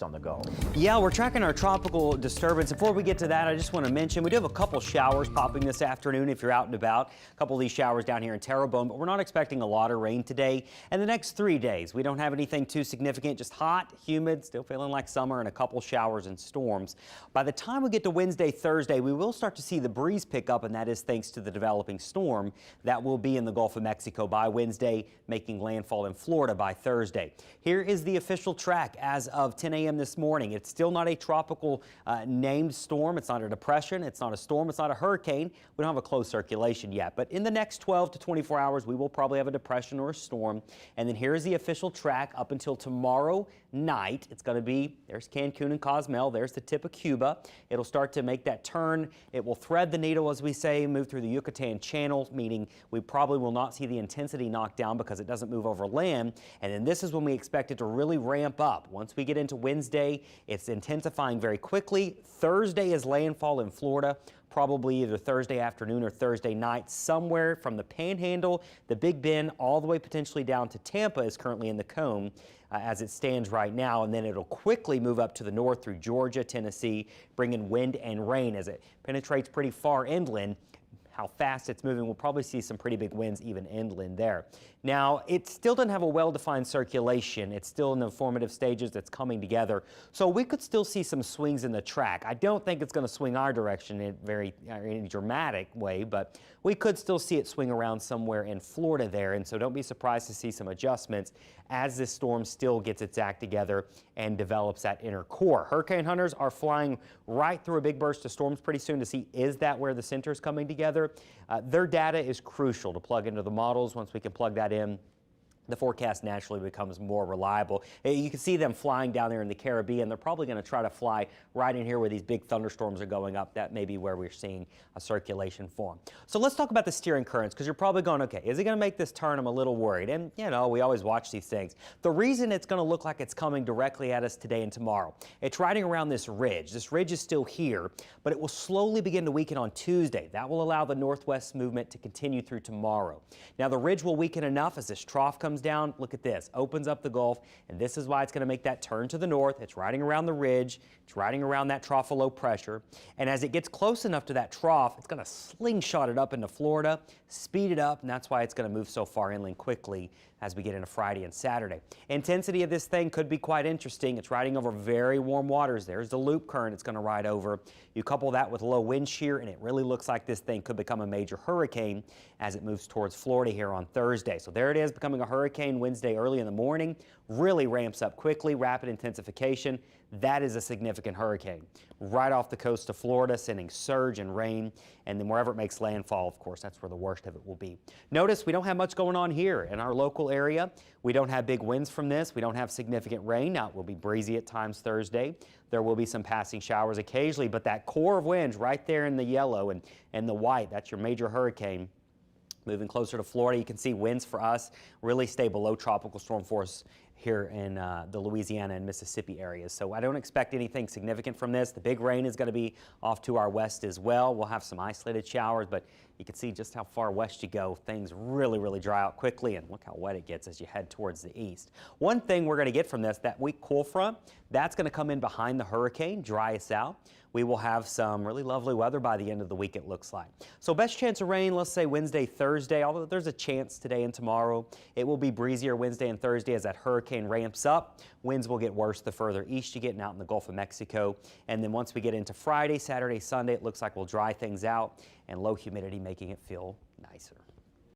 on the go. Yeah, we're tracking our tropical disturbance. Before we get to that, I just want to mention we do have a couple showers popping this afternoon if you're out and about. A couple of these showers down here in Terrebonne, but we're not expecting a lot of rain today. And the next 3 days, we don't have anything too significant, just hot, humid, still feeling like summer, and a couple showers and storms. By the time we get to Wednesday, Thursday, we will start to see the breeze pick up, and that is thanks to the developing storm that will be in the Gulf of Mexico by Wednesday, making landfall in Florida by Thursday. Here is the official track as of 10 a.m. this morning. It's still not a tropical named storm. It's not a depression. It's not a storm. It's not a hurricane. We don't have a closed circulation yet. But in the next 12 to 24 hours, we will probably have a depression or a storm. And then here's the official track up until tomorrow night. It's going to be, there's Cancun and Cozumel. There's the tip of Cuba. It'll start to make that turn. It will thread the needle, as we say, move through the Yucatan Channel, meaning we probably will not see the intensity knocked down because it doesn't move over land. And then this is when we expect it to really ramp up. Once we get into Wednesday, it's intensifying very quickly. Thursday is landfall in Florida, probably either Thursday afternoon or Thursday night. Somewhere from the Panhandle, the Big Bend, all the way potentially down to Tampa is currently in the cone as it stands right now. And then it'll quickly move up to the north through Georgia, Tennessee, bringing wind and rain as it penetrates pretty far inland. How fast it's moving, we'll probably see some pretty big winds even inland there. Now, it still doesn't have a well-defined circulation. It's still in the formative stages. It's coming together. So we could still see some swings in the track. I don't think it's going to swing our direction in any dramatic way, but we could still see it swing around somewhere in Florida there. And so don't be surprised to see some adjustments as this storm still gets its act together and develops that inner core. Hurricane hunters are flying right through a big burst of storms pretty soon to see, is that where the center is coming together? Their data is crucial to plug into the models. Once we can plug that in, the forecast naturally becomes more reliable. You can see them flying down there in the Caribbean. They're probably going to try to fly right in here where these big thunderstorms are going up. That may be where we're seeing a circulation form. So let's talk about the steering currents, because you're probably going, okay, is it going to make this turn? I'm a little worried. And, you know, we always watch these things. The reason it's going to look like it's coming directly at us today and tomorrow, it's riding around this ridge. This ridge is still here, but it will slowly begin to weaken on Tuesday. That will allow the northwest movement to continue through tomorrow. Now, the ridge will weaken enough as this trough comes down. Look at this, opens up the Gulf, and this is why it's going to make that turn to the north. It's riding around the ridge. It's riding around that trough of low pressure. And as it gets close enough to that trough, it's going to slingshot it up into Florida, speed it up, and that's why it's going to move so far inland quickly as we get into Friday and Saturday. Intensity of this thing could be quite interesting. It's riding over very warm waters. There's the loop current it's going to ride over. You couple that with low wind shear, and it really looks like this thing could become a major hurricane as it moves towards Florida here on Thursday. So there it is, becoming a hurricane Wednesday early in the morning. Really ramps up quickly, rapid intensification. That is a significant hurricane. Right off the coast of Florida, sending surge and rain, and then wherever it makes landfall, of course, that's where the worst of it will be. Notice we don't have much going on here in our local area. We don't have big winds from this. We don't have significant rain. Now, it will be breezy at times Thursday. There will be some passing showers occasionally, but that core of winds right there in the yellow and the white, that's your major hurricane. Moving closer to Florida, you can see winds for us really stay below tropical storm force here in the Louisiana and Mississippi areas. So I don't expect anything significant from this. The big rain is going to be off to our west as well. We'll have some isolated showers, but you can see just how far west you go. Things really, really dry out quickly, and look how wet it gets as you head towards the east. One thing we're going to get from this, that weak cool front, that's going to come in behind the hurricane, dry us out. We will have some really lovely weather by the end of the week, it looks like. So best chance of rain, let's say Wednesday, Thursday, although there's a chance today and tomorrow. It will be breezier Wednesday and Thursday as that hurricane ramps up. Winds will get worse the further east you get and out in the Gulf of Mexico. And then once we get into Friday, Saturday, Sunday, it looks like we'll dry things out and low humidity making it feel nicer.